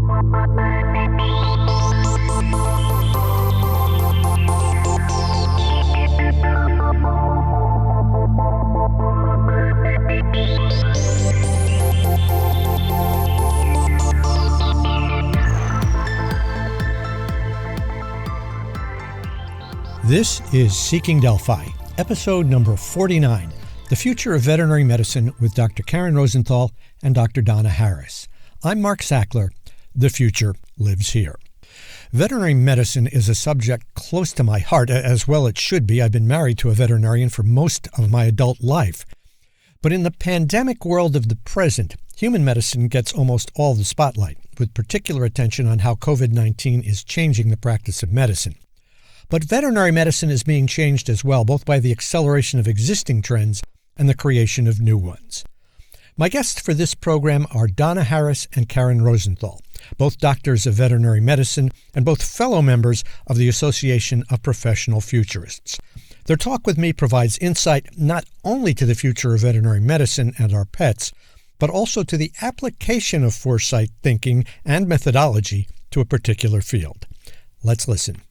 This is Seeking Delphi, episode number 49, The Future of Veterinary Medicine with Dr. Karen Rosenthal and Dr. Donna Harris. I'm Mark Sackler. The future lives here. Veterinary medicine is a subject close to my heart, as well it should be. I've been married to a veterinarian for most of my adult life. But in the pandemic world of the present, human medicine gets almost all the spotlight, with particular attention on how COVID-19 is changing the practice of medicine. But veterinary medicine is being changed as well, both by the acceleration of existing trends and the creation of new ones. My guests for this program are Donna Harris and Karen Rosenthal, both doctors of veterinary medicine and both fellow members of the Association of Professional Futurists. Their talk with me provides insight not only to the future of veterinary medicine and our pets, but also to the application of foresight thinking and methodology to a particular field. Let's listen.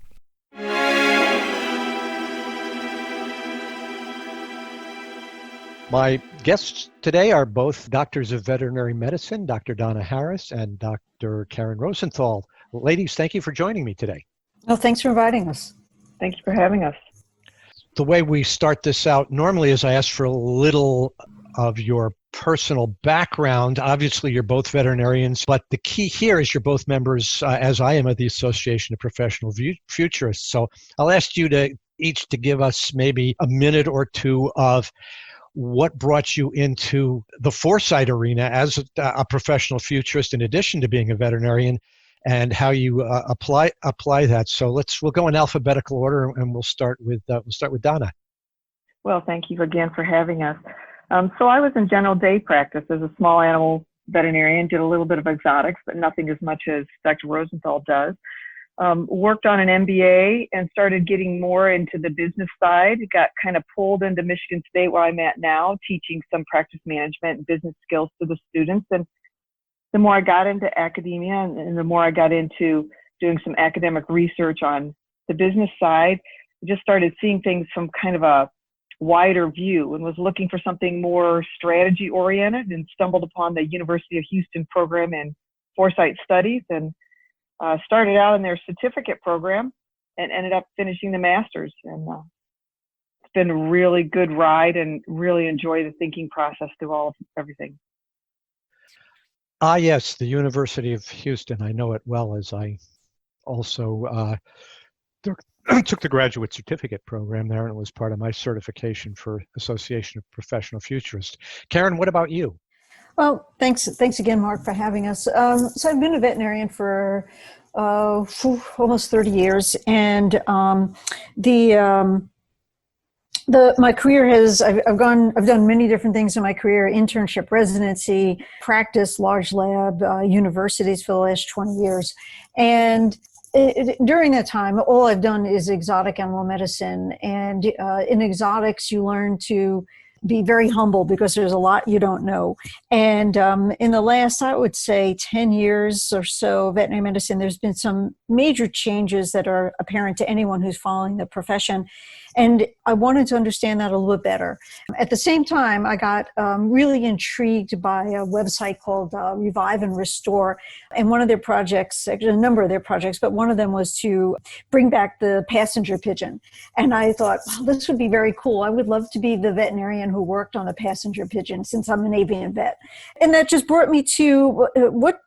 My guests today are both doctors of veterinary medicine, Dr. Donna Harris and Dr. Karen Rosenthal. Ladies, thank you for joining me today. Well, thanks for inviting us. Thank you for having us. The way we start this out normally is I ask for a little of your personal background. Obviously, you're both veterinarians, but the key here is you're both members, as I am, of the Association of Professional Futurists. So I'll ask you to each to give us maybe a minute or two of what brought you into the foresight arena as a professional futurist in addition to being a veterinarian, and how you apply that. So we'll go in alphabetical order, and we'll start with Donna. Well, thank you again for having us. So I was in general day practice as a small animal veterinarian, did a little bit of exotics, but nothing as much as Dr. Rosenthal does. Worked on an MBA and started getting more into the business side. Got kind of pulled into Michigan State, where I'm at now, teaching some practice management and business skills to the students. And the more I got into academia and the more I got into doing some academic research on the business side, I just started seeing things from kind of a wider view and was looking for something more strategy oriented, and stumbled upon the University of Houston program in foresight studies, and started out in their certificate program and ended up finishing the master's. And it's been a really good ride, and really enjoy the thinking process through everything. Yes, the University of Houston. I know it well, as I also took the graduate certificate program there, and it was part of my certification for Association of Professional Futurists. Karen, what about you? Well, thanks again, Mark, for having us. So I've been a veterinarian for almost 30 years, and my career has I've done many different things in my career: internship, residency, practice, large lab, universities for the last 20 years, and during that time, all I've done is exotic animal medicine, and in exotics, you learn to be very humble because there's a lot you don't know. And in the last, I would say, 10 years or so, veterinary medicine, there's been some major changes that are apparent to anyone who's following the profession. And I wanted to understand that a little bit better. At the same time, I got really intrigued by a website called Revive and Restore. And one of their projects, actually a number of their projects, but one of them was to bring back the passenger pigeon. And I thought, well, this would be very cool. I would love to be the veterinarian who worked on a passenger pigeon, since I'm an avian vet. And that just brought me to what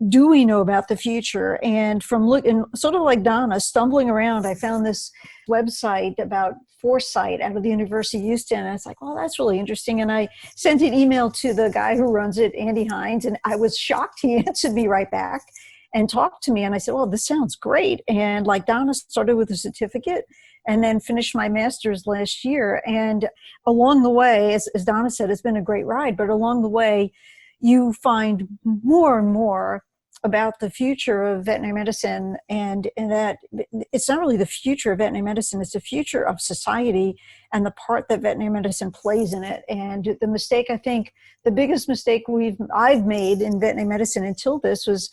do we know about the future? And from looking, sort of like Donna, stumbling around, I found this website about foresight out of the University of Houston. And it's like, well, that's really interesting. And I sent an email to the guy who runs it, Andy Hines, and I was shocked. He answered me right back and talked to me. And I said, well, this sounds great. And like Donna, started with a certificate and then finished my master's last year. And along the way, as Donna said, it's been a great ride. But along the way, you find more and more about the future of veterinary medicine, and that it's not really the future of veterinary medicine, it's the future of society and the part that veterinary medicine plays in it. And the mistake, I think, the biggest mistake I've made in veterinary medicine until this was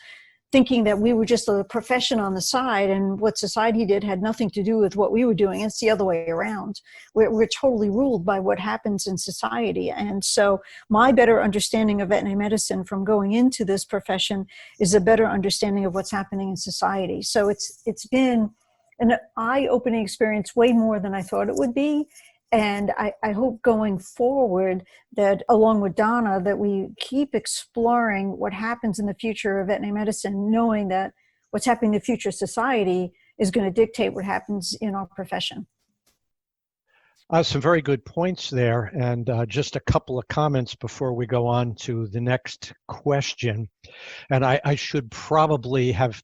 thinking that we were just a profession on the side and what society did had nothing to do with what we were doing. It's the other way around. We're totally ruled by what happens in society. And so my better understanding of veterinary medicine from going into this profession is a better understanding of what's happening in society. So it's been an eye-opening experience, way more than I thought it would be. And I hope going forward that, along with Donna, that we keep exploring what happens in the future of veterinary medicine, knowing that what's happening in the future of society is going to dictate what happens in our profession. Some very good points there. And just a couple of comments before we go on to the next question. And I should probably have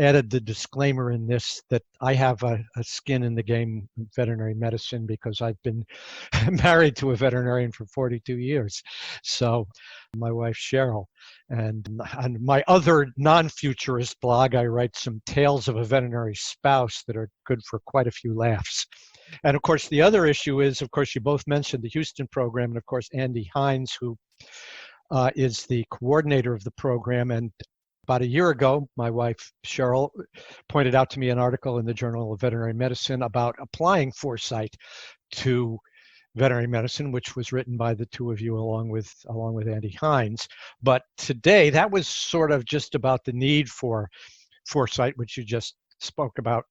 added the disclaimer in this that I have a skin in the game in veterinary medicine because I've been married to a veterinarian for 42 years. So my wife, Cheryl, and on my other non-futurist blog, I write some tales of a veterinary spouse that are good for quite a few laughs. And of course, the other issue is, of course, you both mentioned the Houston program, and of course, Andy Hines, who is the coordinator of the program. And about a year ago, my wife, Cheryl, pointed out to me an article in the Journal of Veterinary Medicine about applying foresight to veterinary medicine, which was written by the two of you along with Andy Hines. But today, that was sort of just about the need for foresight, which you just spoke about,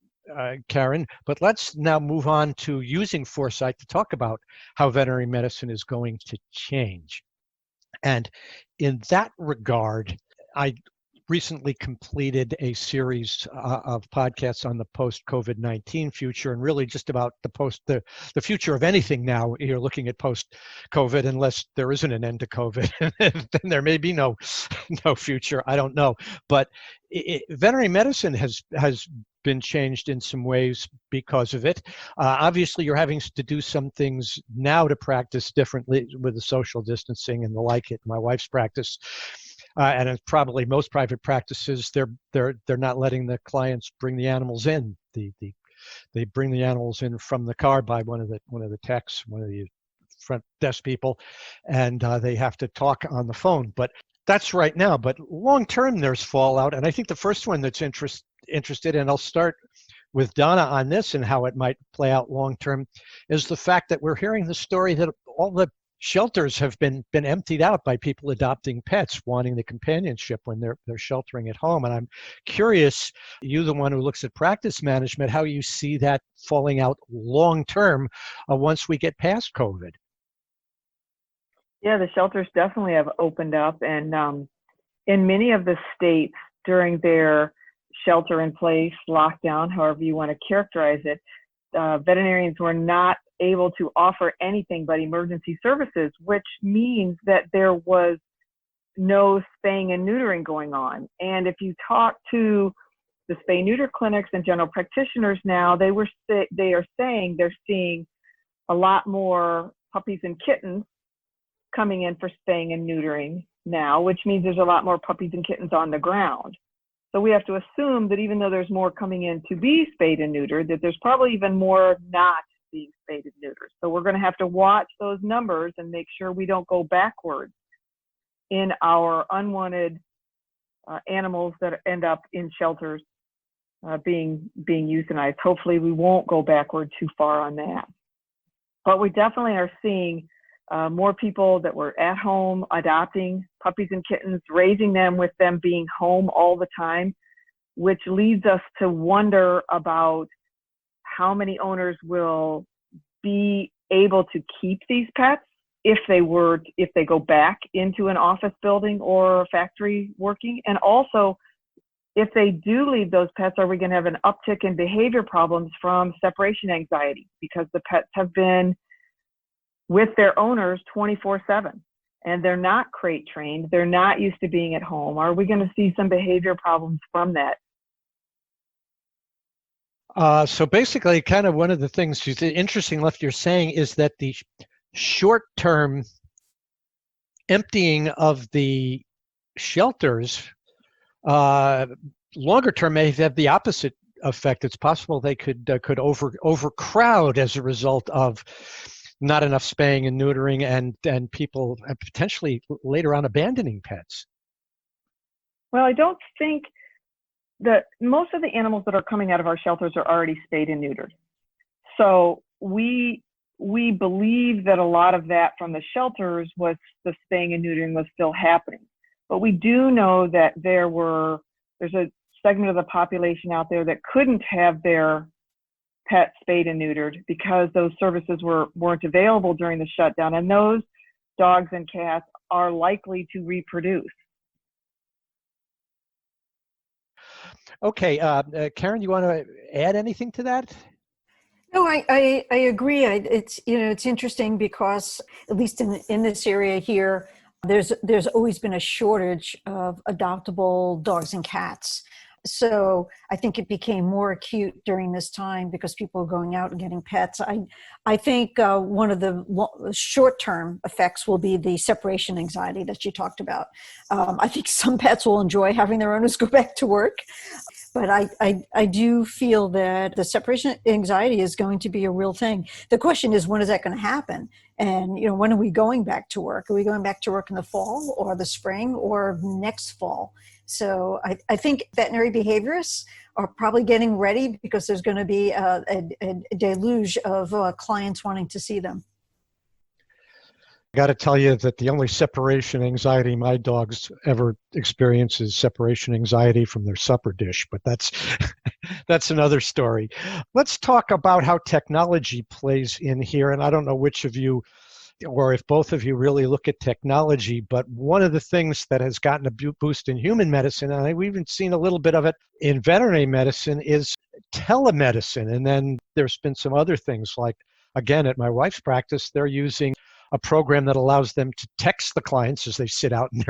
Karen. But let's now move on to using foresight to talk about how veterinary medicine is going to change. And in that regard, I recently completed a series of podcasts on the post-COVID-19 future, and really just about the future of anything now. You're looking at post-COVID, unless there isn't an end to COVID, then there may be no future. I don't know, but veterinary medicine has been changed in some ways because of it. Obviously, you're having to do some things now to practice differently with the social distancing and the like at my wife's practice. And it's probably most private practices, they're not letting the clients bring the animals in. They bring the animals in from the car by one of the techs, one of the front desk people, and they have to talk on the phone. But that's right now. But long term, there's fallout, and I think the first one that's interested, and I'll start with Donna on this and how it might play out long term, is the fact that we're hearing the story that all the shelters have been emptied out by people adopting pets, wanting the companionship when they're sheltering at home. And I'm curious, you, the one who looks at practice management, how you see that falling out long term once we get past COVID. Yeah, the shelters definitely have opened up, and in many of the states during their shelter-in-place, lockdown, however you want to characterize it, veterinarians were not able to offer anything but emergency services, which means that there was no spaying and neutering going on. And if you talk to the spay-neuter clinics and general practitioners now, they are saying they're seeing a lot more puppies and kittens coming in for spaying and neutering now, which means there's a lot more puppies and kittens on the ground. So we have to assume that even though there's more coming in to be spayed and neutered, that there's probably even more not being spayed and neutered. So we're going to have to watch those numbers and make sure we don't go backwards in our unwanted animals that end up in shelters being euthanized. Hopefully we won't go backward too far on that. But we definitely are seeing more people that were at home adopting puppies and kittens, raising them with them being home all the time, which leads us to wonder about how many owners will be able to keep these pets if they go back into an office building or a factory working. And also, if they do leave those pets, are we going to have an uptick in behavior problems from separation anxiety because the pets have been with their owners 24/7 and they're not crate trained, they're not used to being at home? Are we going to see some behavior problems from that? So basically, kind of one of the things interesting left you're saying is that the short-term emptying of the shelters, longer term may have the opposite effect. It's possible they could overcrowd as a result of not enough spaying and neutering, and people potentially later on abandoning pets. Well, I don't think that most of the animals that are coming out of our shelters are already spayed and neutered. So we believe that a lot of that from the shelters was the spaying and neutering was still happening. But we do know that there's a segment of the population out there that couldn't have their pet spayed and neutered because those services weren't available during the shutdown. And those dogs and cats are likely to reproduce. Okay, Karen, you want to add anything to that? No, I agree. It's interesting because at least in this area here, there's always been a shortage of adoptable dogs and cats. So I think it became more acute during this time because people are going out and getting pets. I think one of the short-term effects will be the separation anxiety that you talked about. I think some pets will enjoy having their owners go back to work. But I do feel that the separation anxiety is going to be a real thing. The question is, when is that going to happen? And, when are we going back to work? Are we going back to work in the fall or the spring or next fall? So I think veterinary behaviorists are probably getting ready because there's going to be a deluge of clients wanting to see them. I got to tell you that the only separation anxiety my dogs ever experience is separation anxiety from their supper dish, but that's another story. Let's talk about how technology plays in here, and I don't know which of you or if both of you really look at technology, but one of the things that has gotten a boost in human medicine, and we've even seen a little bit of it in veterinary medicine, is telemedicine. And then there's been some other things like, again, at my wife's practice, they're using a program that allows them to text the clients as they sit out in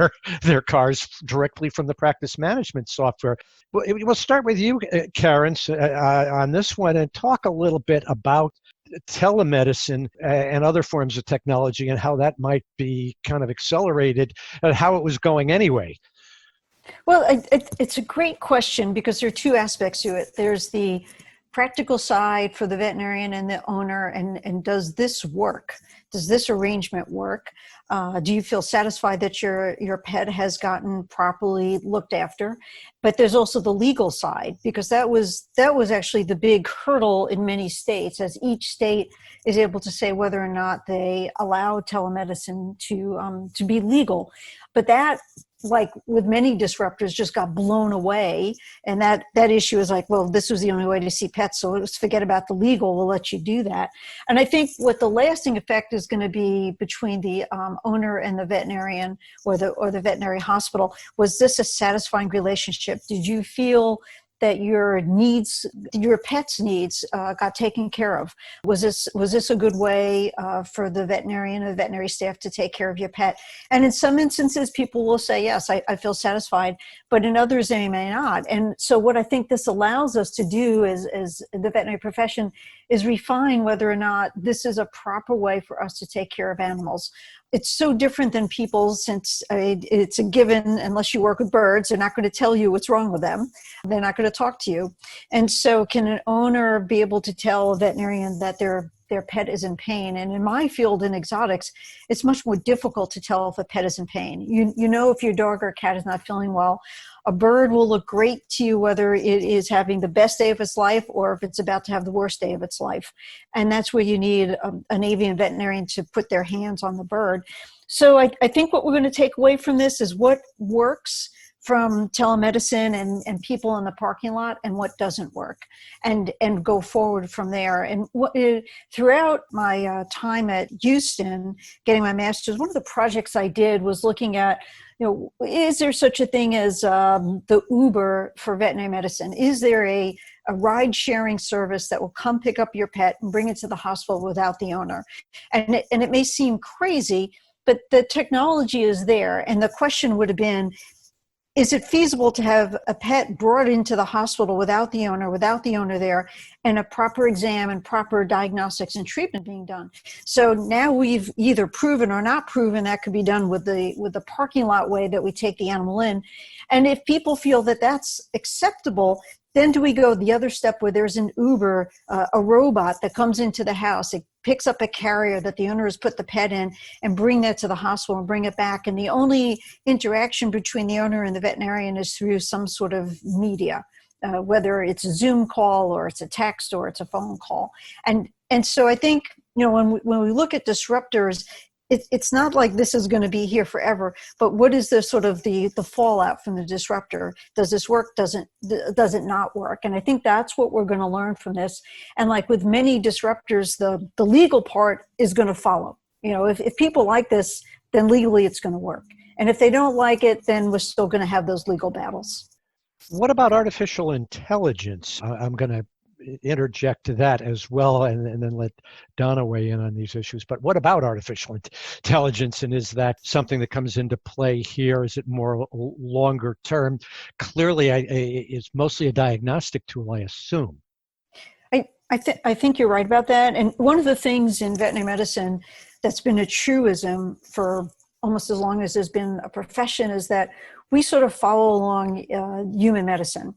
their cars directly from the practice management software. We'll start with you, Karen, on this one, and talk a little bit about telemedicine and other forms of technology and how that might be kind of accelerated and how it was going anyway. Well, it's a great question because there are two aspects to it. There's the practical side for the veterinarian and the owner, and does this work? Does this arrangement work? Do you feel satisfied that your pet has gotten properly looked after? But there's also the legal side, because that was actually the big hurdle in many states, as each state is able to say whether or not they allow telemedicine to be legal. But that, like with many disruptors, just got blown away. And that issue is like, well, this was the only way to see pets, so let's forget about the legal, we'll let you do that. And I think what the lasting effect is going to be between the owner and the veterinarian or the veterinary hospital, was this a satisfying relationship? Did you feel that your pet's needs got taken care of? Was this a good way for the veterinarian and the veterinary staff to take care of your pet? And in some instances, people will say, yes, I feel satisfied, but in others, they may not. And so what I think this allows us to do as the veterinary profession is refine whether or not this is a proper way for us to take care of animals. It's so different than people, since it's a given, unless you work with birds, they're not going to tell you what's wrong with them. They're not going to talk to you. And so can an owner be able to tell a veterinarian that their pet is in pain? And in my field in exotics, it's much more difficult to tell if a pet is in pain. You know if your dog or cat is not feeling well. A bird will look great to you whether it is having the best day of its life or if it's about to have the worst day of its life. And that's where you need an avian veterinarian to put their hands on the bird. So I think what we're going to take away from this is what works from telemedicine and people in the parking lot, and what doesn't work, and go forward from there. And throughout my time at Houston, getting my master's, one of the projects I did was looking at, is there such a thing as the Uber for veterinary medicine? Is there a ride-sharing service that will come pick up your pet and bring it to the hospital without the owner? And it may seem crazy, but the technology is there. And the question would have been, is it feasible to have a pet brought into the hospital without the owner there, and a proper exam and proper diagnostics and treatment being done? So now we've either proven or not proven that could be done with the parking lot way that we take the animal in. And if people feel that that's acceptable, then do we go the other step where there's an Uber, a robot that comes into the house, it picks up a carrier that the owner has put the pet in and bring that to the hospital and bring it back. And the only interaction between the owner and the veterinarian is through some sort of media, whether it's a Zoom call or it's a text or it's a phone call. And so I think, when we look at disruptors, it's not like this is going to be here forever, but what is the sort of the fallout from the disruptor? Does this work? Does it not work? And I think that's what we're going to learn from this. And like with many disruptors, the legal part is going to follow. If people like this, then legally it's going to work. And if they don't like it, then we're still going to have those legal battles. What about artificial intelligence? I'm going to interject to that as well, and then let Donna weigh in on these issues. But what about artificial intelligence, and is that something that comes into play here? Is it more longer term? Clearly, it's mostly a diagnostic tool, I assume. I think you're right about that. And one of the things in veterinary medicine that's been a truism for almost as long as there's been a profession is that we sort of follow along human medicine.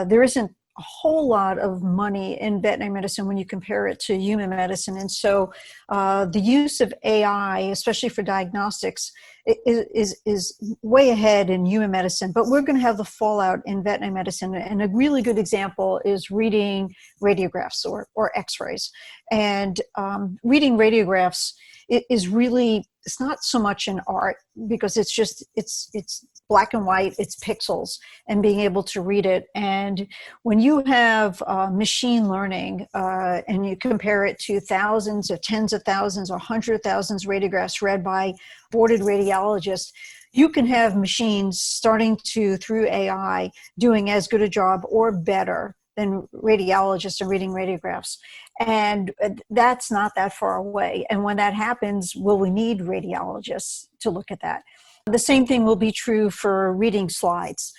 There isn't a whole lot of money in veterinary medicine when you compare it to human medicine. And so the use of AI, especially for diagnostics, is way ahead in human medicine, but we're going to have the fallout in veterinary medicine. And a really good example is reading radiographs or x-rays. And reading radiographs is really, it's not so much an art because it's black and white, it's pixels, and being able to read it. And when you have machine learning and you compare it to thousands or tens of thousands or hundreds of thousands of radiographs read by boarded radiologists, you can have machines starting to, through AI, doing as good a job or better than radiologists are reading radiographs. And that's not that far away. And when that happens, will we need radiologists to look at that? The same thing will be true for reading slides.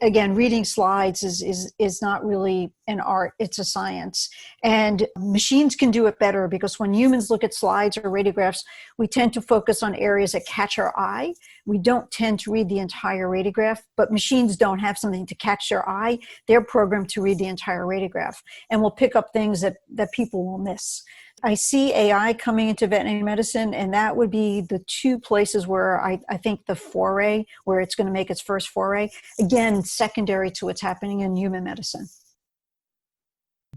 Again, reading slides is not really an art, it's a science. And machines can do it better because when humans look at slides or radiographs, we tend to focus on areas that catch our eye. We don't tend to read the entire radiograph, but machines don't have something to catch their eye. They're programmed to read the entire radiograph and will pick up things that people will miss. I see AI coming into veterinary medicine, and that would be the two places where I think the foray, where it's going to make its first foray, again, secondary to what's happening in human medicine.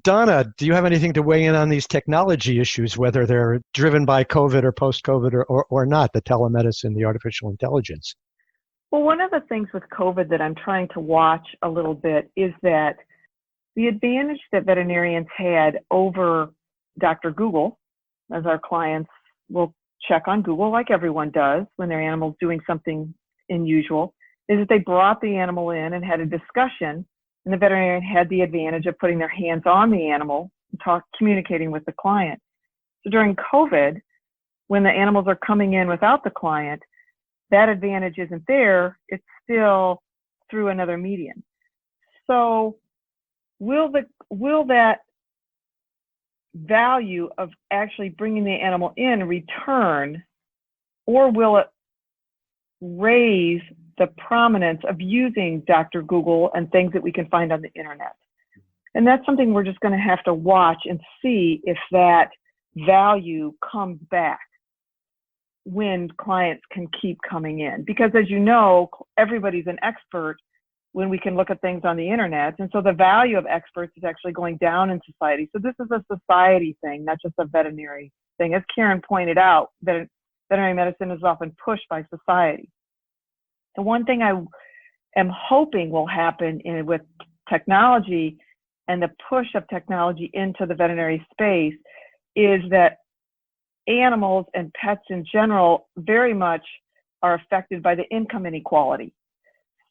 Donna, do you have anything to weigh in on these technology issues, whether they're driven by COVID or post-COVID or not, the telemedicine, the artificial intelligence? Well, one of the things with COVID that I'm trying to watch a little bit is that the advantage that veterinarians had over Dr. Google, as our clients will check on Google like everyone does when their animal's doing something unusual, is that they brought the animal in and had a discussion, and the veterinarian had the advantage of putting their hands on the animal and communicating with the client. So during COVID, when the animals are coming in without the client, that advantage isn't there. It's still through another medium. So will that value of actually bringing the animal in return, or will it raise the prominence of using Dr. Google and things that we can find on the internet? And that's something we're just going to have to watch and see if that value comes back when clients can keep coming in. Because as you know, everybody's an expert when we can look at things on the internet. And so the value of experts is actually going down in society. So this is a society thing, not just a veterinary thing. As Karen pointed out, that veterinary medicine is often pushed by society. And one thing I am hoping will happen with technology and the push of technology into the veterinary space is that animals and pets in general very much are affected by the income inequality.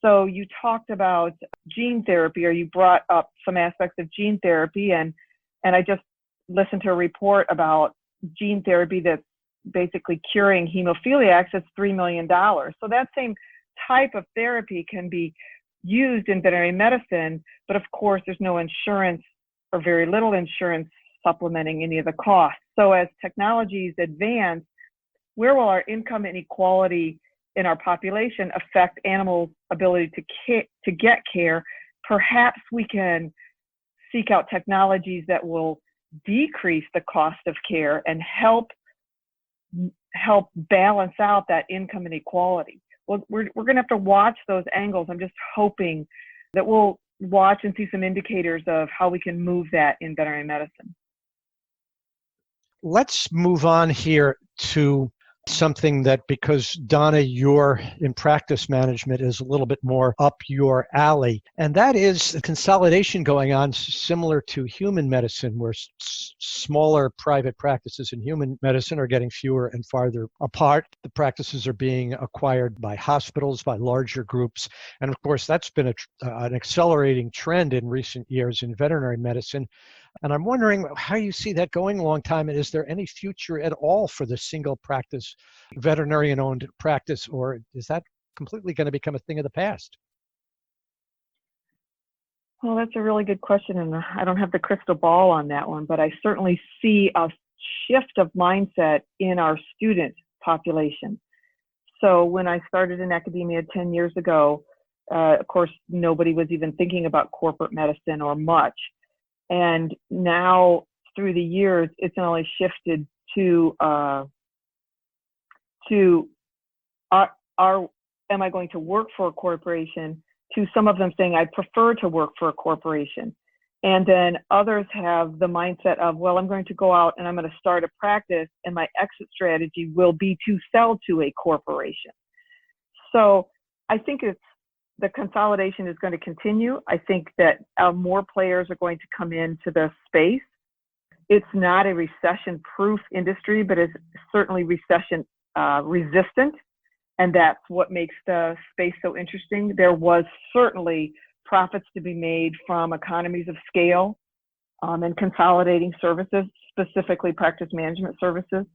So you talked about gene therapy, or you brought up some aspects of gene therapy, and I just listened to a report about gene therapy that's basically curing hemophiliacs. It's $3 million. So that same type of therapy can be used in veterinary medicine, but of course there's no insurance or very little insurance supplementing any of the costs. So as technologies advance, where will our income inequality in our population affect animals' ability to get care? Perhaps we can seek out technologies that will decrease the cost of care and help balance out that income inequality. Well, we're going to have to watch those angles. I'm just hoping that we'll watch and see some indicators of how we can move that in veterinary medicine. Let's move on here to something that, because Donna, you're in practice management, is a little bit more up your alley. And that is the consolidation going on similar to human medicine, where smaller private practices in human medicine are getting fewer and farther apart. The practices are being acquired by hospitals, by larger groups. And of course, that's been an accelerating trend in recent years in veterinary medicine. And I'm wondering how you see that going a long time, and is there any future at all for the single practice, veterinarian-owned practice, or is that completely going to become a thing of the past? Well, that's a really good question, and I don't have the crystal ball on that one, but I certainly see a shift of mindset in our student population. So when I started in academia 10 years ago, of course, nobody was even thinking about corporate medicine or much. And now, through the years, it's not only shifted to am I going to work for a corporation, to some of them saying, I prefer to work for a corporation. And then others have the mindset of, well, I'm going to go out and I'm going to start a practice, and my exit strategy will be to sell to a corporation. So I think the consolidation is going to continue. I think that more players are going to come into the space. It's not a recession-proof industry, but it's certainly recession resistant. And that's what makes the space so interesting. There was certainly profits to be made from economies of scale and consolidating services, specifically practice management services,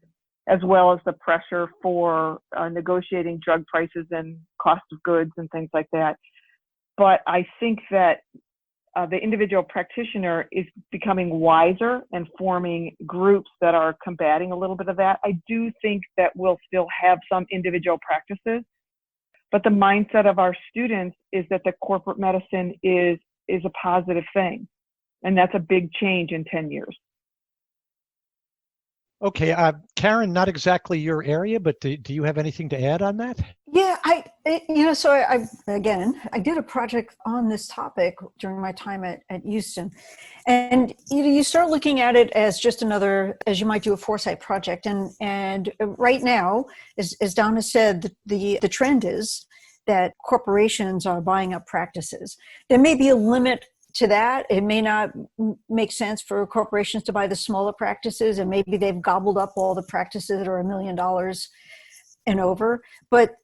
as well as the pressure for negotiating drug prices and cost of goods and things like that. But I think that the individual practitioner is becoming wiser and forming groups that are combating a little bit of that. I do think that we'll still have some individual practices, but the mindset of our students is that the corporate medicine is a positive thing. And that's a big change in 10 years. Okay, Karen, not exactly your area, but do you have anything to add on that? Yeah, I did a project on this topic during my time at Houston. And you start looking at it as just another, as you might do a foresight project. And right now, as Donna said, the trend is that corporations are buying up practices. There may be a limit to that. It may not make sense for corporations to buy the smaller practices, and maybe they've gobbled up all the practices that are $1 million and over. But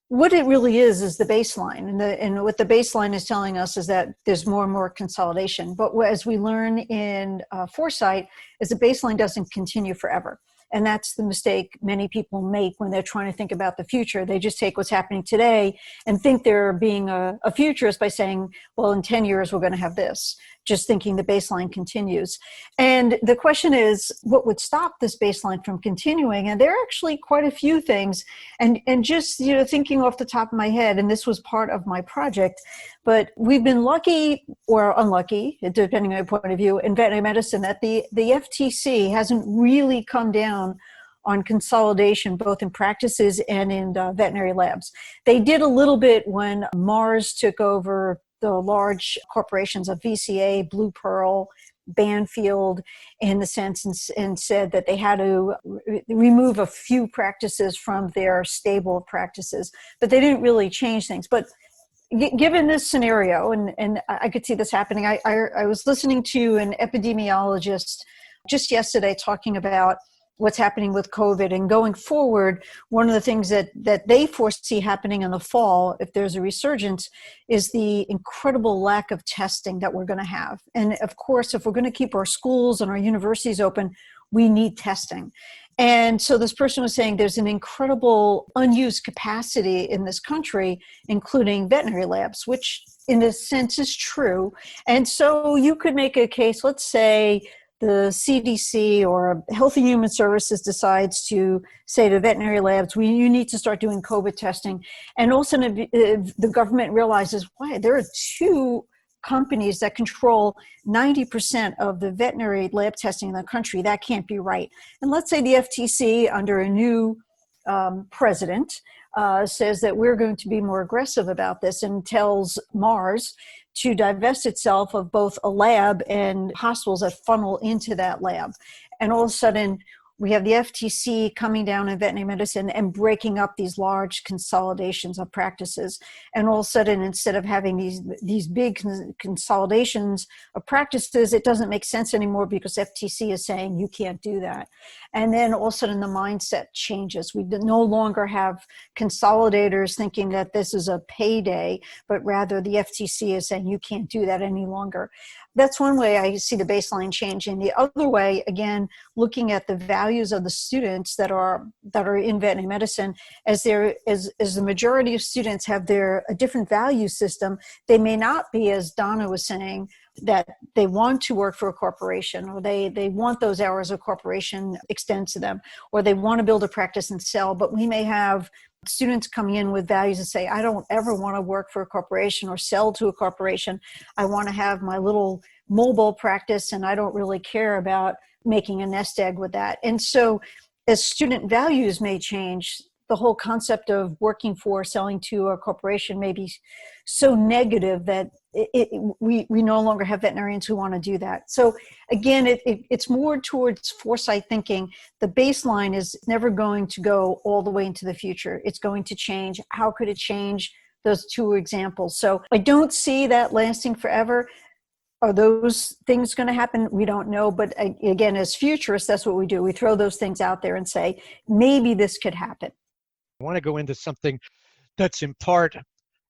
what it really is the baseline. And what the baseline is telling us is that there's more and more consolidation. But as we learn in foresight, is the baseline doesn't continue forever. And that's the mistake many people make when they're trying to think about the future. They just take what's happening today and think they're being a futurist by saying, well, in 10 years, we're going to have this, just thinking the baseline continues. And the question is, what would stop this baseline from continuing? And there are actually quite a few things. And just, thinking off the top of my head, and this was part of my project, but we've been lucky or unlucky, depending on your point of view, in veterinary medicine, that the FTC hasn't really come down on consolidation, both in practices and in veterinary labs. They did a little bit when Mars took over the large corporations of VCA, Blue Pearl, Banfield, in the sense, and said that they had to remove a few practices from their stable of practices, but they didn't really change things. But given this scenario, and I could see this happening, I was listening to an epidemiologist just yesterday talking about what's happening with COVID, and going forward, one of the things that they foresee happening in the fall, if there's a resurgence, is the incredible lack of testing that we're going to have. And of course, if we're going to keep our schools and our universities open, we need testing. And so this person was saying there's an incredible unused capacity in this country, including veterinary labs, which in a sense is true. And so you could make a case, let's say the CDC or Health and Human Services decides to say to veterinary labs, you need to start doing COVID testing. And all of a sudden the government realizes, why, there are two companies that control 90% of the veterinary lab testing in the country. That can't be right. And let's say the FTC, under a new president, says that we're going to be more aggressive about this and tells Mars to divest itself of both a lab and hospitals that funnel into that lab. And all of a sudden, we have the FTC coming down in veterinary medicine and breaking up these large consolidations of practices. And all of a sudden, instead of having these big consolidations of practices, it doesn't make sense anymore because FTC is saying you can't do that. And then all of a sudden, the mindset changes. We no longer have consolidators thinking that this is a payday, but rather the FTC is saying you can't do that any longer. That's one way I see the baseline changing. The other way, again, looking at the values of the students that are in veterinary medicine, as the majority of students have a different value system, they may not be, as Donna was saying, that they want to work for a corporation, or they want those hours of corporation extend to them, or they want to build a practice and sell. But we may have students coming in with values and say, I don't ever want to work for a corporation or sell to a corporation. I want to have my little mobile practice, and I don't really care about making a nest egg with that. And so as student values may change, the whole concept of working for, selling to a corporation may be so negative that we no longer have veterinarians who want to do that. So again, it's more towards foresight thinking. The baseline is never going to go all the way into the future. It's going to change. How could it change? Those two examples. So I don't see that lasting forever. Are those things going to happen? We don't know. But again, as futurists, that's what we do. We throw those things out there and say, maybe this could happen. I want to go into something that's in part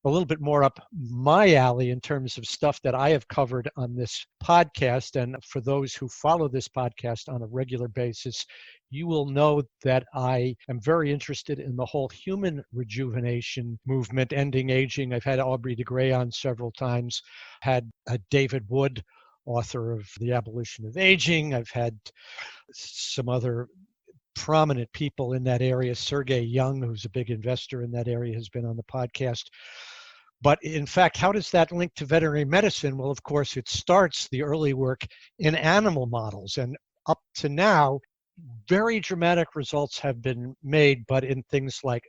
a little bit more up my alley in terms of stuff that I have covered on this podcast. And for those who follow this podcast on a regular basis, you will know that I am very interested in the whole human rejuvenation movement, ending aging. I've had Aubrey de Grey on several times, had David Wood, author of The Abolition of Aging. I've had some other prominent people in that area. Sergey Young, who's a big investor in that area, has been on the podcast. But in fact, how does that link to veterinary medicine? Well, of course, it starts the early work in animal models. And up to now, very dramatic results have been made, but in things like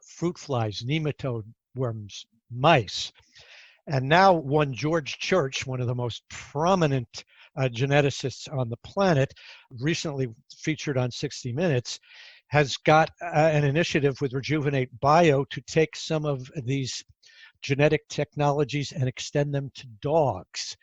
fruit flies, nematode worms, mice. And now one George Church, one of the most prominent geneticists on the planet, recently featured on 60 Minutes, has got an initiative with Rejuvenate Bio to take some of these genetic technologies and extend them to dogs.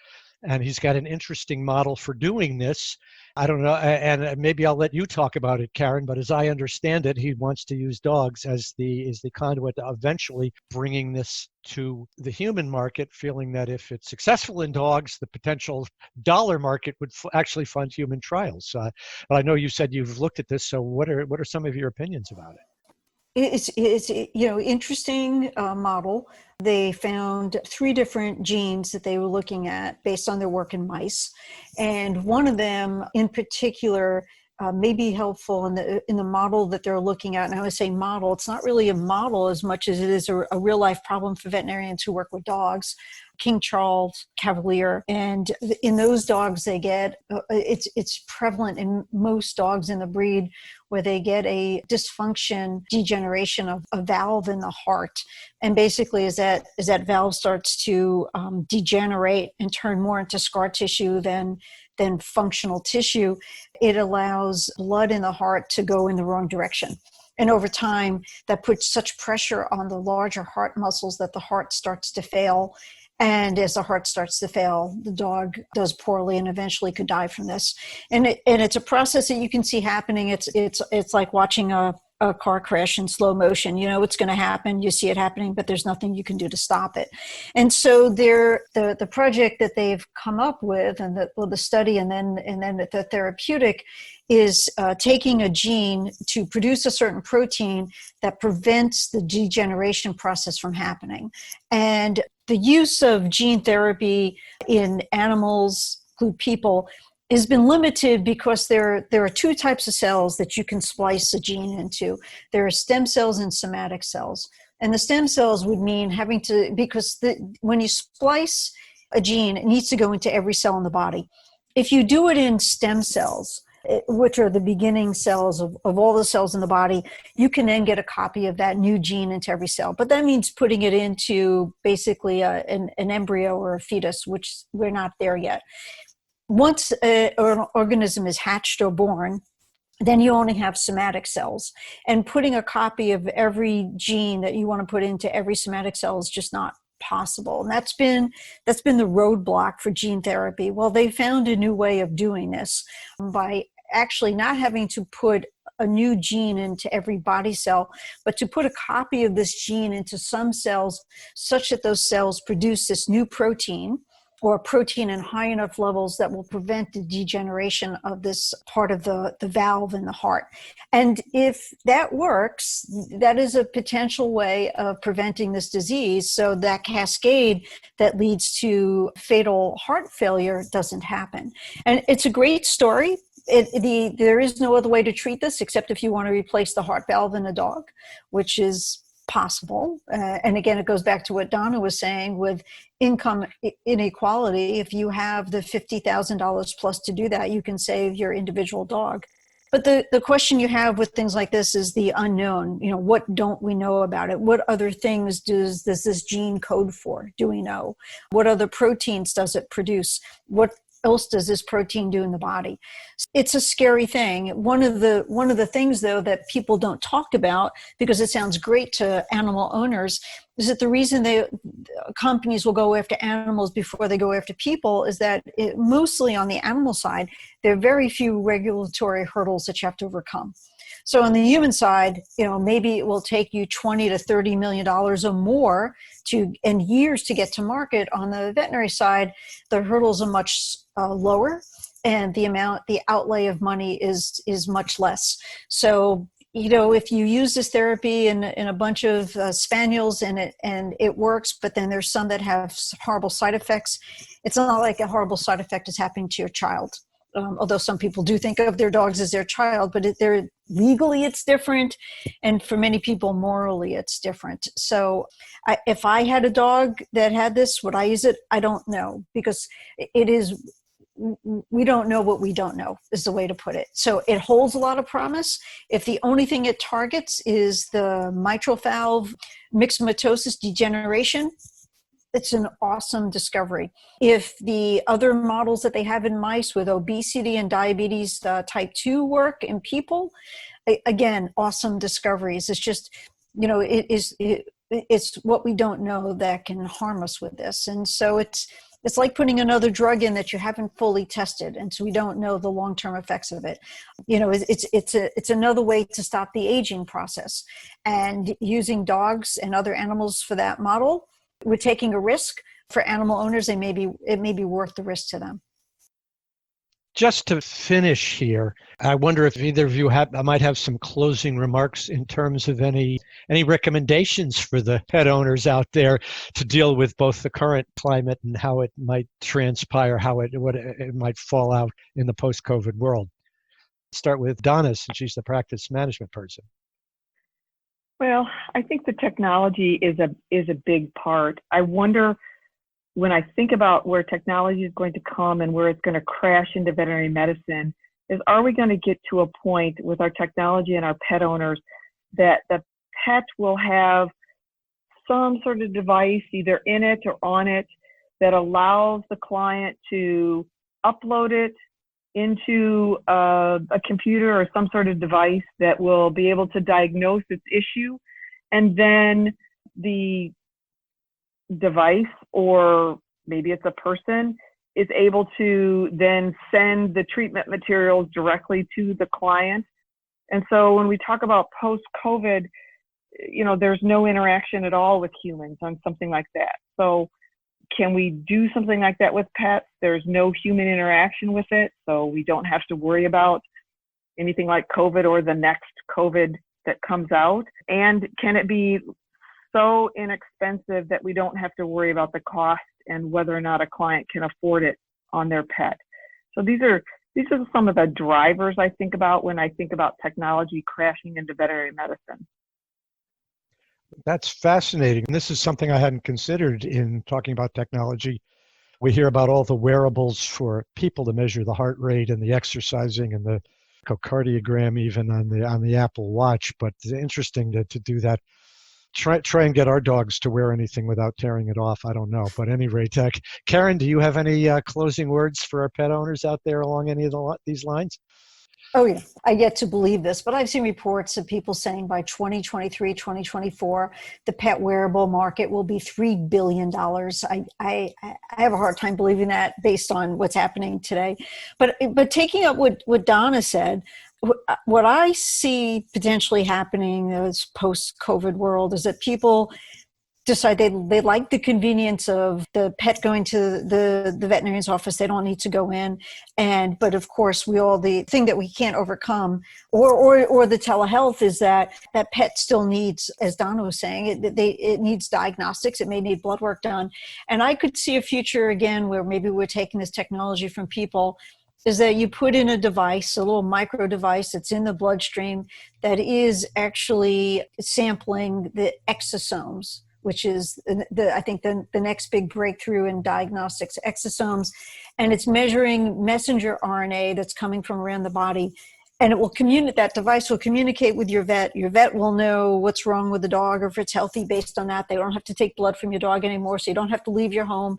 And he's got an interesting model for doing this. I don't know, and maybe I'll let you talk about it, Karen, but as I understand it, he wants to use dogs as the conduit to eventually bringing this to the human market, feeling that if it's successful in dogs, the potential dollar market would actually fund human trials. But I know you said you've looked at this, so what are some of your opinions about it? It's interesting model. They found 3 different genes that they were looking at based on their work in mice, and one of them in particular may be helpful in the model that they're looking at. And I would say model, it's not really a model as much as it is a real life problem for veterinarians who work with dogs. King Charles Cavalier, and in those dogs they get it's prevalent in most dogs in the breed, where they get a dysfunction, degeneration of a valve in the heart. And basically as that valve starts to degenerate and turn more into scar tissue than functional tissue, it allows blood in the heart to go in the wrong direction. And over time, that puts such pressure on the larger heart muscles that the heart starts to fail. And as the heart starts to fail, the dog does poorly and eventually could die from this. And it's a process that you can see happening. It's like watching a car crash in slow motion. You know it's going to happen. You see it happening, but there's nothing you can do to stop it. And so the project that they've come up with, and the study, and then the therapeutic, is taking a gene to produce a certain protein that prevents the degeneration process from happening. And the use of gene therapy in animals, include people, has been limited because there are 2 types of cells that you can splice a gene into. There are stem cells and somatic cells. And the stem cells would mean having to, because when you splice a gene, it needs to go into every cell in the body. If you do it in stem cells, which are the beginning cells of all the cells in the body, you can then get a copy of that new gene into every cell. But that means putting it into basically an embryo or a fetus, which we're not there yet. Once an organism is hatched or born, then you only have somatic cells. And putting a copy of every gene that you want to put into every somatic cell is just not possible. And that's been the roadblock for gene therapy. Well, they found a new way of doing this by actually not having to put a new gene into every body cell, but to put a copy of this gene into some cells such that those cells produce this new protein, or a protein in high enough levels that will prevent the degeneration of this part of the valve in the heart. And if that works, that is a potential way of preventing this disease, so that cascade that leads to fatal heart failure doesn't happen. And it's a great story. There is no other way to treat this except if you want to replace the heart valve in a dog, which is possible. And again, it goes back to what Donna was saying with income inequality. If you have the $50,000 plus to do that, you can save your individual dog. But the question you have with things like this is the unknown. What don't we know about it? What other things does this gene code for? Do we know? What other proteins does it produce? What else does this protein do in the body? It's a scary thing. One of the things, though, that people don't talk about, because it sounds great to animal owners, is that the reason companies will go after animals before they go after people is that mostly on the animal side, there are very few regulatory hurdles that you have to overcome. So on the human side, maybe it will take you $20 to $30 million or more and years to get to market. On the veterinary side, the hurdles are much lower, and the outlay of money is much less. So, if you use this therapy in a bunch of spaniels and it works, but then there's some that have horrible side effects, it's not like a horrible side effect is happening to your child. Although some people do think of their dogs as their child, but legally it's different, and for many people morally it's different. So if I had a dog that had this, would I use it? I don't know, because we don't know what we don't know is the way to put it. So it holds a lot of promise. If the only thing it targets is the mitral valve myxomatosis degeneration, it's an awesome discovery. If the other models that they have in mice with obesity and diabetes type 2 work in people, again, awesome discoveries. It's just, it's what we don't know that can harm us with this. And so it's like putting another drug in that you haven't fully tested, and so we don't know the long-term effects of it. It's another way to stop the aging process. And using dogs and other animals for that model, we're taking a risk. For animal owners, it may be worth the risk to them. Just to finish here, I wonder if either of you might have some closing remarks in terms of any recommendations for the pet owners out there to deal with both the current climate and how it might transpire, what it might fall out in the post-COVID world. Let's start with Donna, since she's the practice management person. Well, I think the technology is a big part. I wonder, when I think about where technology is going to come and where it's going to crash into veterinary medicine, are we going to get to a point with our technology and our pet owners that the pet will have some sort of device either in it or on it that allows the client to upload it into a computer or some sort of device that will be able to diagnose its issue, and then the device, or maybe it's a person, is able to then send the treatment materials directly to the client. And so when we talk about post-COVID, there's no interaction at all with humans on something like that. So can we do something like that with pets? There's no human interaction with it, so we don't have to worry about anything like COVID or the next COVID that comes out. And can it be so inexpensive that we don't have to worry about the cost and whether or not a client can afford it on their pet? So these are some of the drivers I think about when I think about technology crashing into veterinary medicine. That's fascinating. And this is something I hadn't considered in talking about technology. We hear about all the wearables for people to measure the heart rate and the exercising and the echocardiogram even on the Apple Watch. But it's interesting to do that. Try and get our dogs to wear anything without tearing it off. I don't know. But at any rate, Karen, do you have any closing words for our pet owners out there along any of these lines? Oh, yeah. I yet to believe this, but I've seen reports of people saying by 2023, 2024, the pet wearable market will be $3 billion. I have a hard time believing that based on what's happening today. But taking up what Donna said, what I see potentially happening in this post-COVID world is that people decide they like the convenience of the pet going to the veterinarian's office. They don't need to go in. But of course, the thing that we can't overcome or the telehealth is that pet still needs, as Donna was saying, it needs diagnostics. It may need blood work done. And I could see a future again where maybe we're taking this technology from people, is that you put in a device, a little micro device that's in the bloodstream that is actually sampling the exosomes, which is I think the next big breakthrough in diagnostics, exosomes, and it's measuring messenger RNA that's coming from around the body, and it will that device will communicate with your vet. Your vet will know what's wrong with the dog or if it's healthy based on that. They don't have to take blood from your dog anymore, so you don't have to leave your home.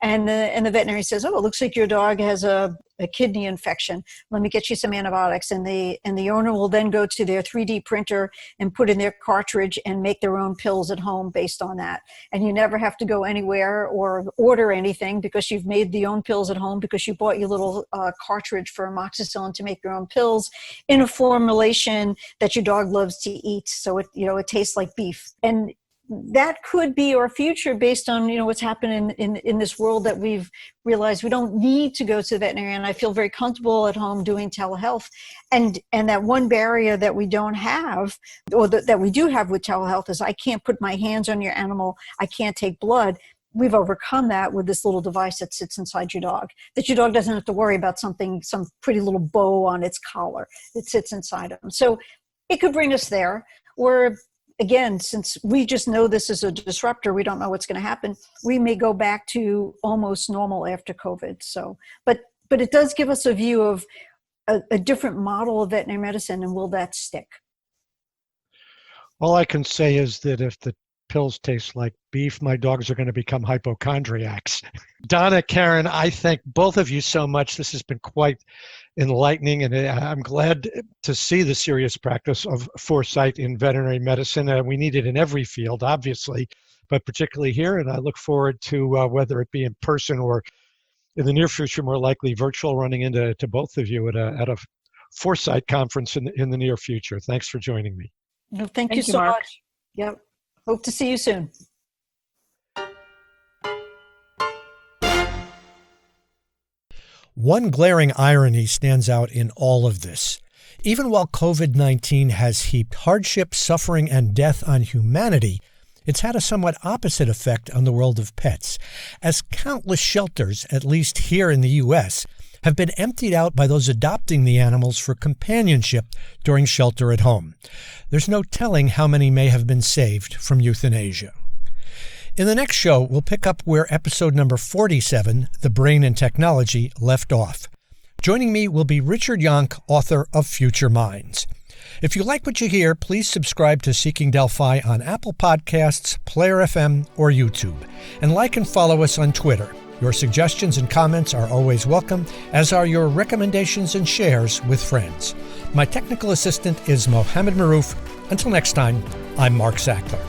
And the veterinary says, oh, it looks like your dog has a kidney infection. Let me get you some antibiotics. And the owner will then go to their 3D printer and put in their cartridge and make their own pills at home based on that. And you never have to go anywhere or order anything because you've made the own pills at home because you bought your little cartridge for amoxicillin to make your own pills in a formulation that your dog loves to eat. So it tastes like beef. And that could be our future based on what's happening in this world, that we've realized we don't need to go to the veterinarian. I feel very comfortable at home doing telehealth, and that one barrier that we don't have, or that we do have with telehealth, is I can't put my hands on your animal. I can't take blood. We've overcome that with this little device that sits inside your dog, that your dog doesn't have to worry about some pretty little bow on its collar. It sits inside of them. So it could bring us there. Or again, since we just know this is a disruptor, we don't know what's going to happen. We may go back to almost normal after COVID. So, but it does give us a view of a different model of veterinary medicine, and will that stick? All I can say is that if the pills taste like beef, my dogs are going to become hypochondriacs. Donna, Karen, I thank both of you so much. This has been quite enlightening, and I'm glad to see the serious practice of foresight in veterinary medicine. We need it in every field, obviously, but particularly here, and I look forward to whether it be in person or in the near future, more likely virtual, running into both of you at a foresight conference in the near future. Thanks for joining me. No, thank you so Mark. much. Yep. Hope to see you soon. One glaring irony stands out in all of this. Even while COVID-19 has heaped hardship, suffering, and death on humanity, it's had a somewhat opposite effect on the world of pets, as countless shelters, at least here in the U.S., have been emptied out by those adopting the animals for companionship during shelter at home. There's no telling how many may have been saved from euthanasia. In the next show, we'll pick up where episode number 47, The Brain and Technology, left off. Joining me will be Richard Yonk, author of Future Minds. If you like what you hear, please subscribe to Seeking Delphi on Apple Podcasts, Player FM, or YouTube. And like and follow us on Twitter. Your suggestions and comments are always welcome, as are your recommendations and shares with friends. My technical assistant is Mohammed Marouf. Until next time, I'm Mark Sackler.